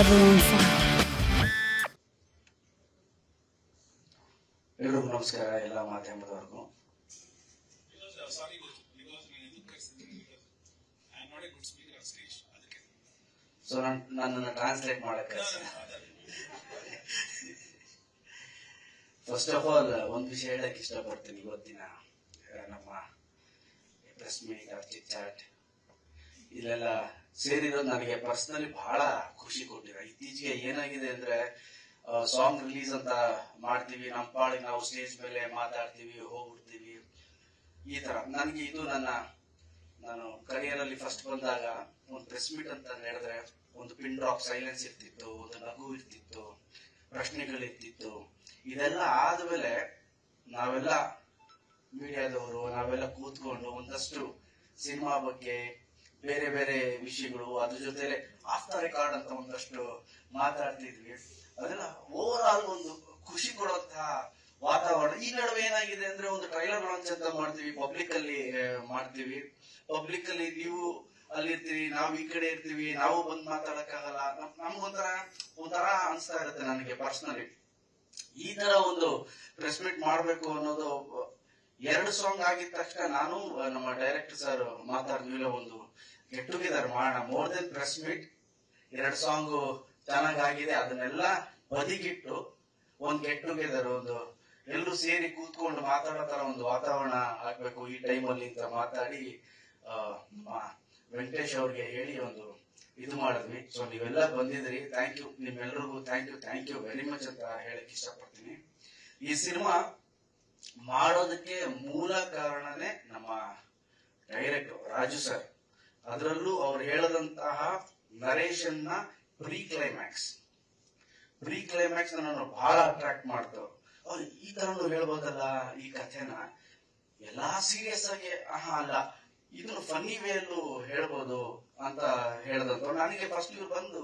everyone's side. ಎಲ್ರಿಗೂ ನಮಸ್ಕಾರ, ಎಲ್ಲ ಮಾಧ್ಯಮದವರೆಗೂ. ಸೊ ನನ್ನನ್ನು ಟ್ರಾನ್ಸ್ಲೇಟ್ ಮಾಡಕ್ಕೆ ಫಸ್ಟ್ ಆಫ್ ಆಲ್ ಒಂದು ವಿಷಯ ಹೇಳಕ್ ಇಷ್ಟಪಡ್ತೀನಿ. ಇವತ್ತಿನ ನಮ್ಮ ಪ್ರೆಸ್ ಮೀಟ್ ಚಿಟ್ ಚಾಟ್ ಇಲ್ಲೆಲ್ಲ ಸೇರಿರೋದು ನನಗೆ ಪರ್ಸನಲಿ ಬಹಳ ಖುಷಿ ಕೊಟ್ಟಿದೆ. ಇತ್ತೀಚೆಗೆ ಏನಾಗಿದೆ ಅಂದ್ರೆ ಸಾಂಗ್ ರಿಲೀಸ್ ಅಂತ ಮಾಡ್ತೀವಿ, ನಮ್ಮ ಪಾಡಿಗೆ ನಾವು ಸ್ಟೇಜ್ ಮೇಲೆ ಮಾತಾಡ್ತೀವಿ, ಹೋಗ್ಬಿಡ್ತೀವಿ. ಈ ತರ ನನಗೆ ಇದು ನಾನು ಕರಿಯರ್ ಅಲ್ಲಿ ಫಸ್ಟ್ ಬಂದಾಗ ಒಂದು ಪ್ರೆಸ್ ಮೀಟ್ ಅಂತ ನಡೆದ್ರೆ ಒಂದು ಪಿನ್ ಡ್ರಾಪ್ ಸೈಲೆನ್ಸ್ ಇರ್ತಿತ್ತು, ಒಂದು ನಗು ಇರ್ತಿತ್ತು, ಪ್ರಶ್ನೆಗಳಿರ್ತಿತ್ತು. ಇದೆಲ್ಲ ಆದ್ಮೇಲೆ ನಾವೆಲ್ಲ ಮೀಡಿಯಾದವರು ನಾವೆಲ್ಲ ಕೂತ್ಕೊಂಡು ಒಂದಷ್ಟು ಸಿನಿಮಾ ಬಗ್ಗೆ ಬೇರೆ ಬೇರೆ ವಿಷಯಗಳು, ಅದ್ರ ಜೊತೆ ಆಫ್ ದ ರೆಕಾರ್ಡ್ ಅಂತ ಒಂದಷ್ಟು ಮಾತಾಡ್ತಿದ್ವಿ. ಅದೆಲ್ಲ ಓವರ್ ಆಲ್ ಒಂದು ಖುಷಿ ಕೊಡುವಂತಹ ವಾತಾವರಣ. ಈ ನಡುವೆ ಏನಾಗಿದೆ ಅಂದ್ರೆ ಒಂದು ಟ್ರೈಲರ್ ಲಾಂಚ್ ಅಂತ ಮಾಡ್ತೀವಿ, ಪಬ್ಲಿಕ್ ಅಲ್ಲಿ ಮಾಡ್ತೀವಿ. ಪಬ್ಲಿಕ್ ಅಲ್ಲಿ ನೀವು ಅಲ್ಲಿರ್ತೀವಿ, ನಾವು ಈ ಕಡೆ ಇರ್ತೀವಿ, ನಾವು ಬಂದ್ ಮಾತಾಡಕ್ಕಾಗಲ್ಲ. ನಮ್ಗೊಂಥರ ಅನ್ಸ್ತಾ ಇರುತ್ತೆ ನನಗೆ ಪರ್ಸನಲಿ. ಈ ತರ ಒಂದು ಪ್ರೆಸ್ ಮೀಟ್ ಮಾಡ್ಬೇಕು ಅನ್ನೋದು. 2 ಸಾಂಗ್ ಆಗಿದ ತಕ್ಷಣ ನಾನು ನಮ್ಮ ಡೈರೆಕ್ಟರ್ ಸರ್ ಮಾತಾಡಿದ್ವಿ, ಒಂದು ಗೆಟ್ ಟುಗೆದರ್ ಮಾಡೋಣ, more than press meet. 2 song ಚೆನ್ನಾಗಾಗಿದೆ, ಅದನ್ನೆಲ್ಲ ಬದಿಗಿಟ್ಟು ಒಂದು ಗೆಟ್ ಟುಗೆದರ್, ಒಂದು ಎಲ್ಲರೂ ಸೇರಿ ಕೂತ್ಕೊಂಡು ಮಾತಾಡೋ ತರ ಒಂದು ವಾತಾವರಣ ಆಗ್ಬೇಕು ಈ ಟೈಮಲ್ಲಿ ಅಂತ ಮಾತಾಡಿ ವೆಂಕಟೇಶ್ ಅವ್ರಿಗೆ ಹೇಳಿ ಒಂದು ಇದು ಮಾಡಿದ್ವಿ. ಸೊ ನೀವೆಲ್ಲ ಬಂದಿದ್ರಿ, ಥ್ಯಾಂಕ್ ಯು. ನಿಮ್ಮೆಲ್ಲರಿಗೂ ಥ್ಯಾಂಕ್ ಯು ವೆರಿ ಮಚ್ ಅಂತ ಹೇಳಕ್ ಇಷ್ಟಪಡ್ತೀನಿ. ಈ ಸಿನಿಮಾ ಮಾಡೋದಕ್ಕೆ ಮೂಲ ಕಾರಣನೇ ನಮ್ಮ ಡೈರೆಕ್ಟರ್ ರಾಜು ಸರ್. ಅದರಲ್ಲೂ ಅವ್ರು ಹೇಳದಂತಹ ನರೇಶನ್ ನ ಪ್ರೀ ಕ್ಲೈಮ್ಯಾಕ್ಸ್ ನನ್ನನ್ನು ಬಹಳ ಅಟ್ರಾಕ್ಟ್ ಮಾಡ್ತವ್ರು. ಅವ್ರು ಈ ತರನು ಹೇಳ್ಬೋದಲ್ಲ ಈ ಕಥೆನ, ಎಲ್ಲಾ ಸೀರಿಯಸ್ ಆಗಿ ಅಲ್ಲ, ಇದನ್ನು ಫನ್ನಿ ವೇಯಲ್ಲೂ ಹೇಳ್ಬೋದು ಅಂತ ಹೇಳ್ದಂತ. ನನಗೆ ಫಸ್ಟ್ ಇವ್ರು ಬಂದು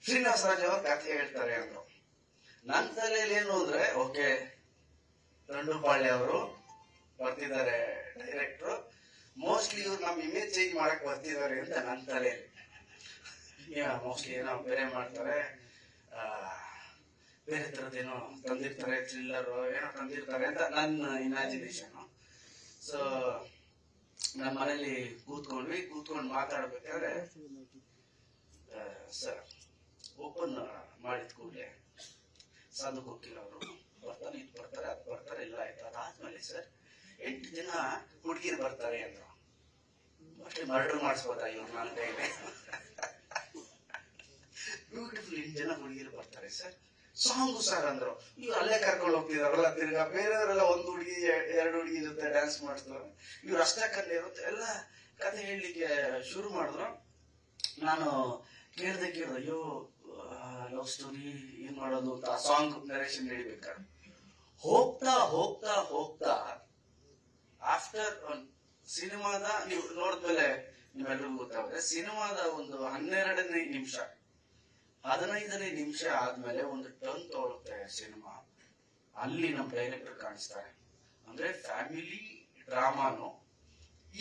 ಶ್ರೀನಿವಾಸ ರಾಜ್ ಅವ್ರ ಕಥೆ ಹೇಳ್ತಾರೆ ಅಂದ್ರು. ನನ್ನ ತಲೆಯಲ್ಲಿ ಏನು ಅಂದ್ರೆ, ಓಕೆ ದಂಡುಪಾಳ್ಯ ಅವರು ಬರ್ತಿದ್ದಾರೆ ಡೈರೆಕ್ಟ್ರು, ಮೋಸ್ಟ್ಲಿ ಇವ್ರು ನಮ್ ಇಮೇಜ್ ಚೇಂಜ್ ಮಾಡಕ್ ಬರ್ತಿದ್ದಾರೆ ಅಂತ ನನ್ನ ತಲೆಯಲ್ಲಿ. ಮೋಸ್ಟ್ಲಿ ಏನೋ ಬೇರೆ ಮಾಡ್ತಾರೆ, ಬೇರೆ ತರದೇನೋ ತಂದಿರ್ತಾರೆ, ಥ್ರಿಲ್ಲರ್ ಏನೋ ತಂದಿರ್ತಾರೆ ಅಂತ ನನ್ನ ಇಮ್ಯಾಜಿನೇಷನ್. ಸೊ ನಮ್ಮ ಮನೇಲಿ ಕೂತ್ಕೊಂಡು ಮಾತಾಡ್ಬೇಕಾದ್ರೆ ಸರ್ ಓಪನ್ ಮಾಡಿದ ಕೂಡಲೇ ಸಾಧು ಕೋಕಿಲ್ ಅವರು ಬರ್ತಾರೆ, ಇದು ಬರ್ತಾರೆ, ಅದು ಬರ್ತಾರೆ, ಎಲ್ಲ ಆಯ್ತು. ಅದಾದ್ಮೇಲೆ ಸರ್ 8 ಜನ ಹುಡುಗಿರು ಬರ್ತಾರೆ ಅಂದ್ರು. ಅಷ್ಟೇ ಮರ್ಡರ್ ಮಾಡಿಸ್ಬೋದಾ ಇವ್ರು ನನ್ನ ಕೈಲಿ? ಬ್ಯೂಟಿಫುಲ್ 8 ಜನ ಹುಡುಗಿರು ಬರ್ತಾರೆ ಸರ್. ಸಾಂಗು ಸರ್ ಅಂದ್ರು. ಇವ್ರು ಅಲ್ಲೇ ಕರ್ಕೊಂಡು ಹೋಗ್ತಿದಾರಲ್ಲ, ತಿರ್ಗಾ ಬೇರೆಯವರೆಲ್ಲ 1 ಹುಡುಗಿ 2 ಹುಡುಗಿ ಜೊತೆ ಡ್ಯಾನ್ಸ್ ಮಾಡ್ತಾರೆ, ಇವ್ರು ಅಷ್ಟಕ್ಕಲ್ಲೇ ಇರುತ್ತೆ. ಎಲ್ಲ ಕಥೆ ಹೇಳಲಿಕ್ಕೆ ಶುರು ಮಾಡಿದ್ರು. ನಾನು ಕೇಳ್ದೆ ಅಯ್ಯೋ ಲವ್ ಸ್ಟೋರಿ ಏನ್ ಮಾಡೋದು ಅಂತ ಆ ಸಾಂಗ್ ನರೇಶನ್ ನಡಿಬೇಕಾದ್ರೆ ಹೋಗ್ತಾ ಆಫ್ಟರ್ ಸಿನಿಮಾದ ನೀವು ನೋಡಿದ್ಮೇಲೆ ನೀವೆಲ್ಲರಿಗೂ ಗೊತ್ತಾಗುತ್ತೆ, ಸಿನಿಮಾದ ಒಂದು 12ನೇ ನಿಮಿಷ 15ನೇ ನಿಮಿಷ ಆದ್ಮೇಲೆ ಒಂದು ಟರ್ನ್ ತಗೊಳುತ್ತೆ ಸಿನಿಮಾ. ಅಲ್ಲಿ ನಮ್ಮ ಡೈರೆಕ್ಟರ್ ಕಾಣಿಸ್ತಾರೆ. ಅಂದ್ರೆ ಫ್ಯಾಮಿಲಿ ಡ್ರಾಮಾನು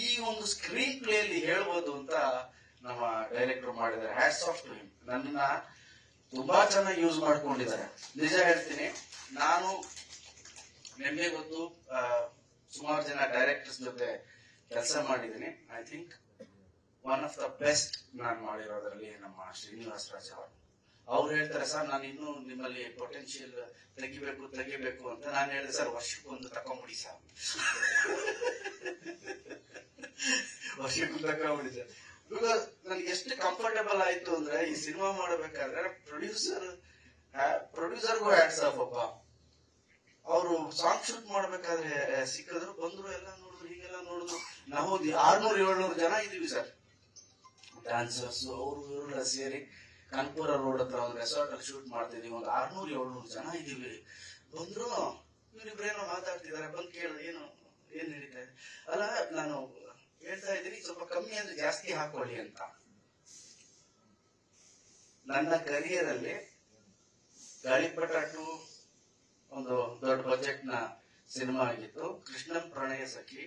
ಈ ಒಂದು ಸ್ಕ್ರೀನ್ ಪ್ಲೇ ಅಲ್ಲಿ ಹೇಳ್ಬೋದು ಅಂತ ನಮ್ಮ ಡೈರೆಕ್ಟರ್ ಮಾಡಿದ್ದಾರೆ. Hats off to him. ನನ್ನ ತುಂಬಾ ಚೆನ್ನಾಗಿ ಯೂಸ್ ಮಾಡ್ಕೊಂಡಿದ್ದಾರೆ. ನಿಜ ಹೇಳ್ತೀನಿ, ನಾನು ನಿಮಗೆ ಗೊತ್ತು, ಸುಮಾರು ಜನ ಡೈರೆಕ್ಟರ್ಸ್ ಜೊತೆ ಕೆಲಸ ಮಾಡಿದ್ದೀನಿ. I think one of the best ನಾನು ಮಾಡಿರೋದ್ರಲ್ಲಿ ನಮ್ಮ ಶ್ರೀನಿವಾಸ ರಾಜ್ ಅವರು. ಅವ್ರು ಹೇಳ್ತಾರೆ, ಸರ್ ನಾನು ಇನ್ನೂ ನಿಮ್ಮಲ್ಲಿ ಪೊಟೆನ್ಶಿಯಲ್ ತೆಗಿಬೇಕು ಅಂತ. ನಾನು ಹೇಳಿದೆ, ಸರ್ ವರ್ಷಕ್ಕೊಂದು ತಕೊಂಬಿಡಿ ಸರ್, ವರ್ಷಕ್ಕೊಂದು ತಕೊಂಬಿಡಿ ಸರ್. ಬಿಕಾಸ್ ನನಗೆ ಎಷ್ಟು ಕಂಫರ್ಟಬಲ್ ಆಯ್ತು ಅಂದ್ರೆ, ಈ ಸಿನಿಮಾ ಮಾಡಬೇಕಾದ್ರೆ ಪ್ರೊಡ್ಯೂಸರ್ಗೂ ಹ್ಯಾಟ್ಸ್ ಆಫ್ ಅಪ್ಪ. ಅವರು ಸಾಂಗ್ ಶೂಟ್ ಮಾಡ್ಬೇಕಾದ್ರೆ ಸಿಕ್ಕಿದ್ರು, ಬಂದ್ರು, ಎಲ್ಲ ನೋಡಿದ್ರು, ಹೀಗೆಲ್ಲ ನೋಡಿದ್ರು. ನಾವು 600-700 ಜನ ಇದೀವಿ ಸರ್, ಡ್ಯಾನ್ಸರ್ಸ್ ಅವರು ಇವರೆಲ್ಲ ಸೇರಿ ಕಾನ್ಪುರ ರೋಡ್ ಹತ್ರ ಒಂದು ರೆಸಾರ್ಟ್ ಅಲ್ಲಿ ಶೂಟ್ ಮಾಡ್ತಿದೀವಿ. ಒಂದು 600-700 ಜನ ಇದೀವಿ. ಬಂದ್ರು, ಇವರಿಬ್ರೇನೋ ಮಾತಾಡ್ತಿದ್ದಾರೆ, ಬಂದು ಕೇಳಿದ್ರೆ ಏನ್ ನಡೀತಾ ಇದೆ ಅಲ್ಲ, ನಾನು ಹೇಳ್ತಾ ಇದ್ದೀನಿ ಸ್ವಲ್ಪ ಕಮ್ಮಿ ಅಂದ್ರೆ ಜಾಸ್ತಿ ಹಾಕೊಳ್ಳಿ ಅಂತ. ನನ್ನ ಕರಿಯರ್ ಅಲ್ಲಿ ಗಾಳಿಪಟ 2 ಒಂದು ದೊಡ್ಡ ಬಜೆಟ್ ನ ಸಿನಿಮಾ ಆಗಿತ್ತು. ಕೃಷ್ಣನ್ ಪ್ರಣಯ ಸಖಿ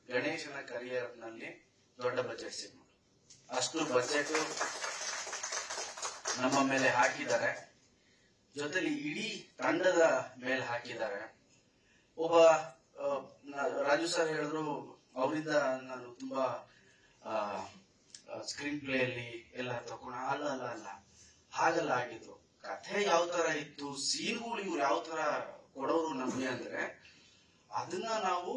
ಗಣೇಶನ ಕರಿಯರ್ ನಲ್ಲಿ ದೊಡ್ಡ ಬಜೆಟ್ ಸಿನಿಮಾ. ಅಷ್ಟು ಬಜೆಟ್ ನಮ್ಮ ಮೇಲೆ ಹಾಕಿದ್ದಾರೆ, ಜೊತೆಲಿ ಇಡೀ ತಂಡದ ಮೇಲೆ ಹಾಕಿದ್ದಾರೆ. ಒಬ್ಬ ರಾಜು ಸರ್ ಹೇಳಿದ್ರು, ಅವರಿಂದ ನಾನು ತುಂಬಾ ಸ್ಕ್ರೀನ್ ಪ್ಲೇ ಅಲ್ಲಿ ಎಲ್ಲ ತಗೊಂಡ. ಅಲ್ಲ ಹಾಗಲ್ಲ ಆಗಿದ್ದು. ಕಥೆ ಯಾವ ತರ ಇತ್ತು, ಸೀನ್ಗಳು ಇವ್ರು ಯಾವ ತರ ಕೊಡೋರು ನಮ್ಗೆ ಅಂದ್ರೆ, ಅದನ್ನ ನಾವು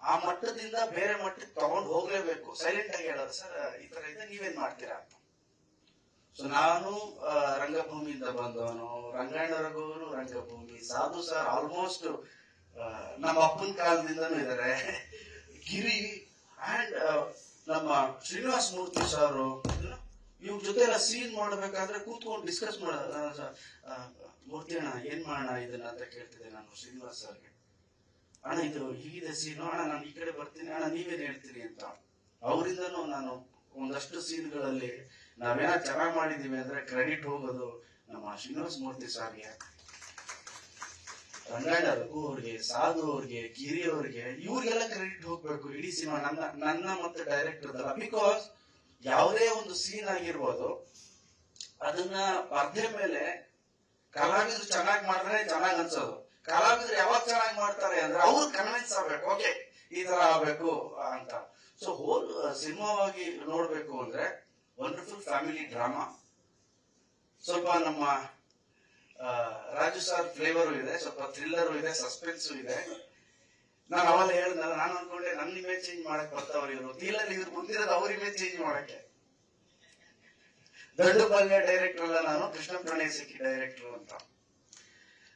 ಆ ಮಟ್ಟದಿಂದ ಬೇರೆ ಮಟ್ಟಕ್ಕೆ ತಗೊಂಡು ಹೋಗ್ಲೇಬೇಕು. ಸೈಲೆಂಟ್ ಆಗಿ ಹೇಳೋದು, ಸರ್ ಈ ತರ ಇದೆ, ನೀವೇನ್ ಮಾಡ್ತೀರಾ ಅಂತ. ಸೊ ನಾನು ರಂಗಭೂಮಿಯಿಂದ ಬಂದವನು, ರಂಗಾಯಣ ರಘುವರು ರಂಗಭೂಮಿ, ಸಾಧು ಸರ್ ಆಲ್ಮೋಸ್ಟ್ ನಮ್ಮ ಅಪ್ಪನ ಕಾಲದಿಂದನೂ ಇದ್ದಾರೆ, ಗಿರಿ ಅಂಡ್ ನಮ್ಮ ಶ್ರೀನಿವಾಸ ಮೂರ್ತಿ ಸರ್, ಇವ್ರ ಜೊತೆ ಎಲ್ಲ ಸೀನ್ ಮಾಡ್ಬೇಕಾದ್ರೆ ಕೂತ್ಕೊಂಡು ಡಿಸ್ಕಸ್ ಮೂರ್ತಿ ಅಣ್ಣ ಏನ್ ಮಾಡೋಣ ಇದನ್ನ ಅಂತ ಕೇಳ್ತಿದ್ದೆ ನಾನು ಶ್ರೀನಿವಾಸ್ ಸರ್ಗೆ. ಅಣ್ಣ ಇದು ಹೀಗಿದೆ ಸೀನು, ಅಣ್ಣ ನಾನು ಈ ಕಡೆ ಬರ್ತೀನಿ, ಅಣ್ಣ ನೀವೇನ್ ಹೇಳ್ತೀನಿ ಅಂತ. ಅವರಿಂದನೂ ನಾನು ಒಂದಷ್ಟು ಸೀನ್ಗಳಲ್ಲಿ ನಾವೇನ ಚೆನ್ನಾಗಿ ಮಾಡಿದೀವಿ ಅಂದ್ರೆ ಕ್ರೆಡಿಟ್ ಹೋಗೋದು ನಮ್ಮ ಶ್ರೀನಿವಾಸ ಮೂರ್ತಿ ಸರ್ಗೆ, ರಂಗಾಯಣ ರಘು ಅವ್ರಿಗೆ, ಸಾಧು ಅವ್ರಿಗೆ, ಗಿರಿ ಅವ್ರಿಗೆ, ಇವ್ರಿಗೆಲ್ಲ ಕ್ರೆಡಿಟ್ ಹೋಗ್ಬೇಕು ಇಡೀ ಸಿನಿಮಾ ನನ್ನ ಮತ್ತೆ ಡೈರೆಕ್ಟರ್ ಅಲ್ಲ. ಬಿಕಾಸ್ ಯಾವುದೇ ಒಂದು ಸೀನ್ ಆಗಿರ್ಬೋದು, ಅದನ್ನ ಪರ್ದೆ ಮೇಲೆ ಕಲಾವಿದ್ರು ಚೆನ್ನಾಗಿ ಮಾಡಿದ್ರೆ ಚೆನ್ನಾಗಿ ಅನ್ಸೋದು. ಕಲಾವಿದ್ರು ಯಾವಾಗ ಚೆನ್ನಾಗಿ ಮಾಡ್ತಾರೆ ಅಂದ್ರೆ ಅವ್ರು ಕನ್ವಿನ್ಸ್ ಆಗ್ಬೇಕು, ಓಕೆ ಈ ತರ ಆಗ್ಬೇಕು ಅಂತ. ಸೊ ಹೋಲ್ ಸಿನಿಮಾವಾಗಿ ನೋಡ್ಬೇಕು ಅಂದ್ರೆ ವಂಡರ್ಫುಲ್ ಫ್ಯಾಮಿಲಿ ಡ್ರಾಮಾ. ಸ್ವಲ್ಪ ನಮ್ಮ ರಾಜು ಸರ್ ಫ್ಲೇವರು ಇದೆ, ಸ್ವಲ್ಪ ಥ್ರಿಲ್ಲರು ಇದೆ, ಸಸ್ಪೆನ್ಸು ಇದೆ. ನಾನು ಅವಾಗ ಹೇಳಿದ್ನಲ್ಲ, ನಾನು ಅನ್ಕೊಂಡೆ ನನ್ನ ಇಮೇಜ್ ಚೇಂಜ್ ಮಾಡಕ್ ಬರ್ತಾವ್ರ ಇವರು, ಥ್ರಿಲ್ಲರ್ ಇವ್ರು ಮುಂದಿರೋದು ಅವ್ರ ಇಮೇಜ್ ಚೇಂಜ್ ಮಾಡಕ್ಕೆ. ದೊಡ್ಡ ಪಲ್ಯ ಡೈರೆಕ್ಟರ್ ಅಲ್ಲ ನಾನು, ಕೃಷ್ಣ ಪ್ರಣಯ ಸಿಕ್ಕಿ ಡೈರೆಕ್ಟರ್ ಅಂತ.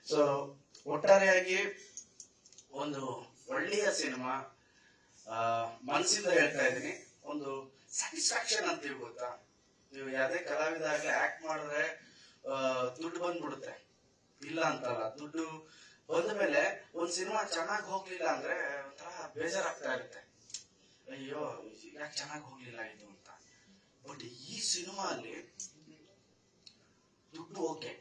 ಸೊ ಒಟ್ಟಾರೆಯಾಗಿ ಒಂದು ಒಳ್ಳೆಯ ಸಿನಿಮಾ, ಮನಸ್ಸಿಂದ ಹೇಳ್ತಾ ಇದ್ದೀನಿ. ಒಂದು ಸ್ಯಾಟಿಸ್ಫ್ಯಾಕ್ಷನ್ ಅಂತೀವಿ ಗೊತ್ತಾ, ನೀವು ಯಾವುದೇ ಕಲಾವಿದ ಆಗ್ಲಿ ಆಕ್ಟ್ ಮಾಡಿದ್ರೆ ದುಡ್ಡು ಬಂದ್ಬಿಡುತ್ತೆ, ಇಲ್ಲ ಅಂತಲ್ಲ. ದುಡ್ಡು ಬಂದ ಮೇಲೆ ಒಂದ್ ಸಿನಿಮಾ ಚೆನ್ನಾಗಿ ಹೋಗ್ಲಿಲ್ಲ ಅಂದ್ರೆ ಒಂಥರ ಬೇಜಾರಾಗ್ತಾ ಇರುತ್ತೆ, ಅಯ್ಯೋ ಯಾಕೆ ಚೆನ್ನಾಗಿ ಹೋಗ್ಲಿಲ್ಲ ಇದು ಅಂತ. ಬಟ್ ಈ ಸಿನಿಮಾ ಅಲ್ಲಿ ದುಡ್ಡು ಓಕೆ,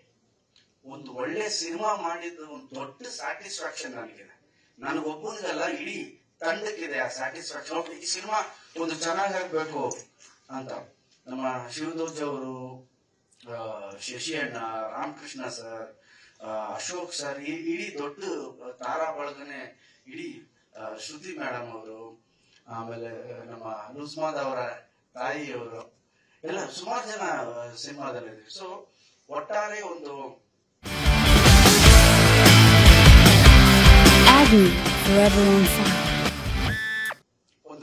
ಒಂದು ಒಳ್ಳೆ ಸಿನಿಮಾ ಮಾಡಿದ್ದು ಒಂದು ದೊಡ್ಡ ಸ್ಯಾಟಿಸ್ಫ್ಯಾಕ್ಷನ್ ನನಗಿದೆ. ನನಗೊಬ್ಬನಿಗಲ್ಲ, ಇಡೀ ತಂಡಕ್ಕಿದೆ ಆ ಸ್ಯಾಟಿಸ್ಫ್ಯಾಕ್ಷನ್. ಈ ಸಿನಿಮಾ ಒಂದು ಚೆನ್ನಾಗಾಗ್ಬೇಕು ಅಂತ. ನಮ್ಮ ಶಿವದೋಜ್ ಅವರು, ಶಶಿ ಅಣ್ಣ, ರಾಮಕೃಷ್ಣ ಸರ್, ಅಶೋಕ್ ಸರ್, ಇಡೀ ದೊಡ್ಡ ತಾರಾ ಬಳಗನೆ, ಇಡೀ ಶ್ರುತಿ ಮೇಡಮ್ ಅವರು, ಆಮೇಲೆ ನಮ್ಮ ನುಸ್ಮಾದ್ ಅವರ ತಾಯಿಯವರು, ಎಲ್ಲ ಸುಮಾರು ಜನ ಸಿನಿಮಾದಲ್ಲಿದೆ. ಸೊ ಒಟ್ಟಾರೆ ಒಂದು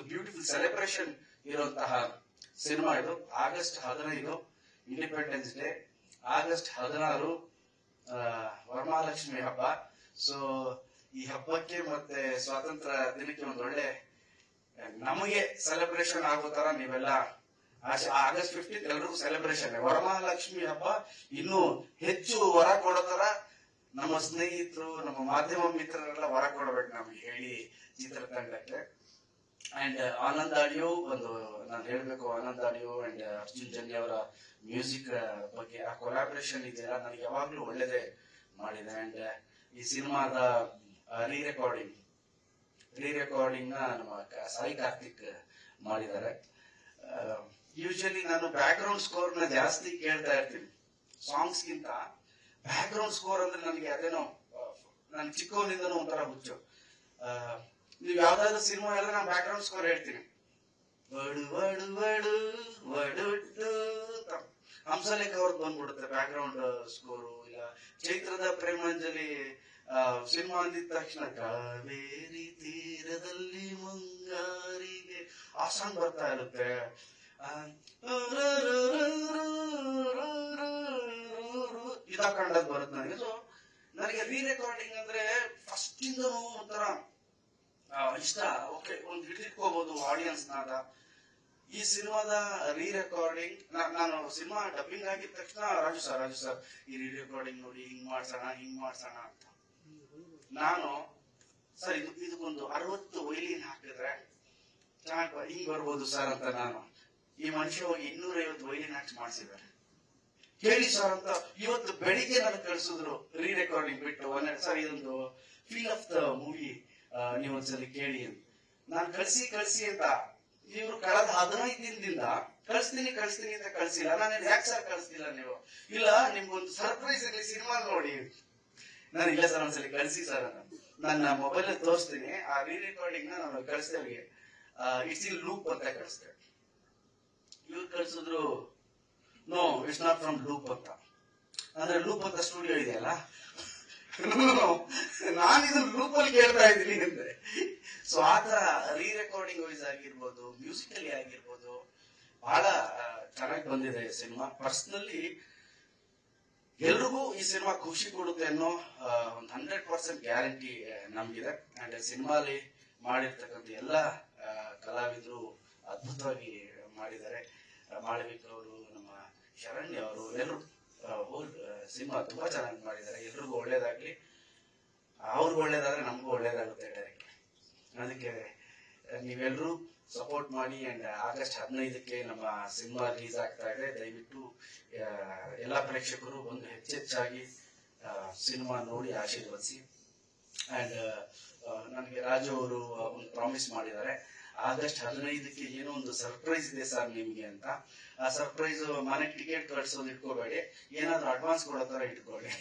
ಬ್ಯೂಟಿಫುಲ್ ಸೆಲೆಬ್ರೇಷನ್ ಇರುವಂತಹ ಸಿನಿಮಾ ಇದು. August 15 independence day, August 16 Varamahalakshmi ಹಬ್ಬ. ಸೊ ಈ ಹಬ್ಬಕ್ಕೆ ಮತ್ತೆ ಸ್ವಾತಂತ್ರ್ಯ ದಿನಕ್ಕೆ ಒಂದು ಒಳ್ಳೆ ನಮಗೆ ಸೆಲೆಬ್ರೇಷನ್ ಆಗೋ ತರ ನೀವೆಲ್ಲ ಆಗಸ್ಟ್ 15 ಎಲ್ರಿಗೂ ಸೆಲೆಬ್ರೇಷನ್. ವರಮಹಾಲಕ್ಷ್ಮಿ ಹಬ್ಬ ಇನ್ನೂ ಹೆಚ್ಚು ವರ ಕೊಡೋ ತರ ನಮ್ಮ ಸ್ನೇಹಿತರು, ನಮ್ಮ ಮಾಧ್ಯಮ ಮಿತ್ರರೆಲ್ಲ ವರ ಕೊಡಬೇಕು ನಮ್ಗೆ ಹೇಳಿ ಚಿತ್ರತಂಡಕ್ಕೆ. ಅಂಡ್ ಆನಂದ್ ಆಡಿಯೋ ಒಂದು ನಾನು ಹೇಳ್ಬೇಕು, ಆನಂದ್ ಆಡಿಯೋ ಅಂಡ್ ಅರ್ಜುನ್ ಜನ್ಯ ಅವರ ಮ್ಯೂಸಿಕ್ ಬಗ್ಗೆ ಆ ಕೊಲಾಬ್ರೇಷನ್ ಇದೆಯಲ್ಲ, ನನಗೆ ಯಾವಾಗ್ಲೂ ಒಳ್ಳೇದೇ ಮಾಡಿದೆ. ಅಂಡ್ ಈ ಸಿನಿಮಾದ ರೀ ರೆಕಾರ್ಡಿಂಗ್ ನಮ್ಮ ಸಾಯಿ ಕಾರ್ತಿಕ್ ಮಾಡಿದ್ದಾರೆ. ಯೂಶಲಿ ನಾನು ಬ್ಯಾಕ್ ಗ್ರೌಂಡ್ ಸ್ಕೋರ್ ನ ಜಾಸ್ತಿ ಕೇಳ್ತಾ ಇರ್ತೀನಿ ಸಾಂಗ್ಸ್ ಗಿಂತ. ಬ್ಯಾಕ್ ಗ್ರೌಂಡ್ ಸ್ಕೋರ್ ಅಂದ್ರೆ ನನಗೆ ಅದೇನೋ ನನ್ ಚಿಕ್ಕವನಿಂದನೂ ಒಂಥರ ಹುಚ್ಚು. ನೀವ್ ಯಾವ್ದಾದ್ರು ಸಿನಿಮಾ ಎಲ್ಲ ನಾನು ಬ್ಯಾಕ್ ಗ್ರೌಂಡ್ ಸ್ಕೋರ್ ಹೇಳ್ತೀನಿ. ವಡು ವಡು ವಡು ವಡು ಹಂಸಲೇಖ ಅವ್ರದ್ದು ಬಂದ್ಬಿಡುತ್ತೆ ಬ್ಯಾಕ್ ಗ್ರೌಂಡ್ ಸ್ಕೋರು. ಇಲ್ಲ ಚೈತ್ರದ ಪ್ರೇಮಾಂಜಲಿ ಸಿನಿಮಾ ಅಂದಿದ ತಕ್ಷಣ ಕಾವೇರಿ ತೀರದಲ್ಲಿ ಮುಂಗಾರಿಗೆ ಆ ಸಾಂಗ್ ಬರ್ತಾ ಇರುತ್ತೆ. ಇದಾಕೊಂಡದ್ ಬರುತ್ತೆ ನನಗೆ. ಸೊ ನನಗೆ ರೀ ರೆಕಾರ್ಡಿಂಗ್ ಅಂದ್ರೆ ಫಸ್ಟ್ ಇಂದನೂ ಒಂಥರ ಇಷ್ಟ. ಓಕೆ, ಒಂದು ಹಿಡಿದಿಟ್ಕೋಬಹುದು ಆಡಿಯನ್ಸ್ ನಾದ. ಈ ಸಿನಿಮಾದ ರೀ ರೆಕಾರ್ಡಿಂಗ್ ನಾನು ಸಿನಿಮಾ ಡಬ್ಬಿಂಗ್ ಆಗಿದ ತಕ್ಷಣ ರಾಜು ಸರ್ ಈ ರೀ ರೆಕಾರ್ಡಿಂಗ್ ನೋಡಿ ಹಿಂಗ್ ಮಾಡ್ಸೋಣ ಅಂತ ನಾನು, ಸರ್ ಇದಕ್ಕೊಂದು 60 ವೈಲಿನ್ ಹಾಕಿದ್ರೆ ಚೆನ್ನಾಗಿ ಹಿಂಗ್ ಬರ್ಬೋದು ಸರ್ ಅಂತ ನಾನು. ಈ ಮನುಷ್ಯ ಹೋಗಿ 250 ವೈಲಿನ್ ಹಾಕಿ ಮಾಡಿಸಿದ್ದಾರೆ. ಹೇಳಿ ಸರ್ ಅಂತ ಇವತ್ತು ಬೆಳಿಗ್ಗೆ ನನಗೆ ಕಳಿಸಿದ್ರು ರೀ ರೆಕಾರ್ಡಿಂಗ್ ಬಿಟ್ಟು. ಸರ್ ಇದೊಂದು ಫೀಲ್ ಆಫ್ ದ ಮೂವಿ ನೀವೊಂದ್ಸಲಿ ಕೇಳಿ. ನಾನು ಕಳ್ಸಿ ಅಂತ ಇವರು ಕಳೆದ 15 ದಿನದಿಂದ ಕಳಿಸ್ತೀನಿ ಅಂತ ಕಳ್ಸಿಲ್ಲ. ನಾನು ಯಾಕೆ ಸರ್ ಕಳಿಸ್ತಿಲ್ಲ ನೀವು? ಇಲ್ಲ, ನಿಮ್ಗೊಂದು ಸರ್ಪ್ರೈಸ್ ಇರ್ಲಿ, ಸಿನಿಮಾ ನೋಡಿ. ನಾನು ಇಲ್ಲ ಸರ್, ಒಂದ್ಸಲಿ ಕಳಿಸಿ ಸರ್, ನನ್ನ ಮೊಬೈಲ್ ತೋರಿಸ್ತೀನಿ, ಆ ರೀ ರೆಕಾರ್ಡಿಂಗ್ ನಾನು ಕಳಿಸ್ತೇವೆ, ಇಟ್ಸ್ ಇನ್ ಲೂಪ್ ಅಂತ ಕಳಿಸ್ತೇವೆ. ಇವ್ರು ಕಳ್ಸಿದ್ರು, no it's not from loop ಅಂತ. ಅಂದ್ರೆ ಲೂಪ್ ಅಂತ ಸ್ಟುಡಿಯೋ ಇದೆಯಲ್ಲ, ನಾನು ಇದನ್ನ ಲೂಪ್ ಅಲ್ಲಿ ಕೇಳ್ತಾ ಇದ್ದೀನಿ ಅಂದ್ರೆ. ಸೊ ಆತರ ರೀ ರೆಕಾರ್ಡಿಂಗ್ ವೈಸ್ ಆಗಿರ್ಬೋದು, ಮ್ಯೂಸಿಕಲಿ ಆಗಿರ್ಬೋದು, ಬಹಳ ಚೆನ್ನಾಗಿ ಬಂದಿದೆ ಸಿನಿಮಾ. ಪರ್ಸನಲಿ ಎಲ್ರಿಗೂ ಈ ಸಿನಿಮಾ ಖುಷಿ ಕೊಡುತ್ತೆ ಅನ್ನೋ ಒಂದು 100% ಗ್ಯಾರಂಟಿ ನಮ್ಗಿದೆ. ಅಂಡ್ ಸಿನಿಮಾಲಿ ಮಾಡಿರ್ತಕ್ಕಂಥ ಎಲ್ಲ ಕಲಾವಿದರು ಅದ್ಭುತವಾಗಿ ಮಾಡಿದ್ದಾರೆ. ಮಾಳವಿಕ ಅವರು, ನಮ್ಮ ಶರಣ್ಯ ಅವರು, ಎಲ್ಲರೂ ಹೋಲ್ ಸಿನಿಮಾ ತುಂಬಾ ಚೆನ್ನಾಗಿ ಮಾಡಿದ್ದಾರೆ. ಎಲ್ರಿಗೂ ಒಳ್ಳೇದಾಗ್ಲಿ, ಅವ್ರಿಗೂ ಒಳ್ಳೇದಾದ್ರೆ ನಮಗೂ ಒಳ್ಳೇದಾಗುತ್ತೆ ಡೈರೆಕ್ಟ್. ಅದಕ್ಕೆ ನೀವೆಲ್ಲರೂ ಸಪೋರ್ಟ್ ಮಾಡಿ. ಅಂಡ್ ಆಗಸ್ಟ್ 15ಕ್ಕೆ ನಮ್ಮ ಸಿನಿಮಾ ರಿಲೀಸ್ ಆಗ್ತಾ ಇದೆ. ದಯವಿಟ್ಟು ಎಲ್ಲ ಪ್ರೇಕ್ಷಕರು ಒಂದು ಹೆಚ್ಚೆಚ್ಚಾಗಿ ಸಿನಿಮಾ ನೋಡಿ ಆಶೀರ್ವದಿಸಿ. ಅಂಡ್ ನನಗೆ ರಾಜು ಅವರು ಒಂದು ಪ್ರಾಮಿಸ್ ಮಾಡಿದ್ದಾರೆ, ಆಗಸ್ಟ್ 15ಕ್ಕೆ ಏನೋ ಒಂದು ಸರ್ಪ್ರೈಸ್ ಇದೆ ಸರ್ ನಿಮ್ಗೆ ಅಂತ. ಆ ಸರ್ಪ್ರೈಸ್ ಮನೆಗೆ ಟಿಕೆಟ್ ಕಟ್ಸೋದು ಇಟ್ಕೋಬೇಡಿ, ಏನಾದ್ರೂ ಅಡ್ವಾನ್ಸ್ ಕೊಡೋ ತರ ಇಟ್ಕೊಳ್ಳಿ.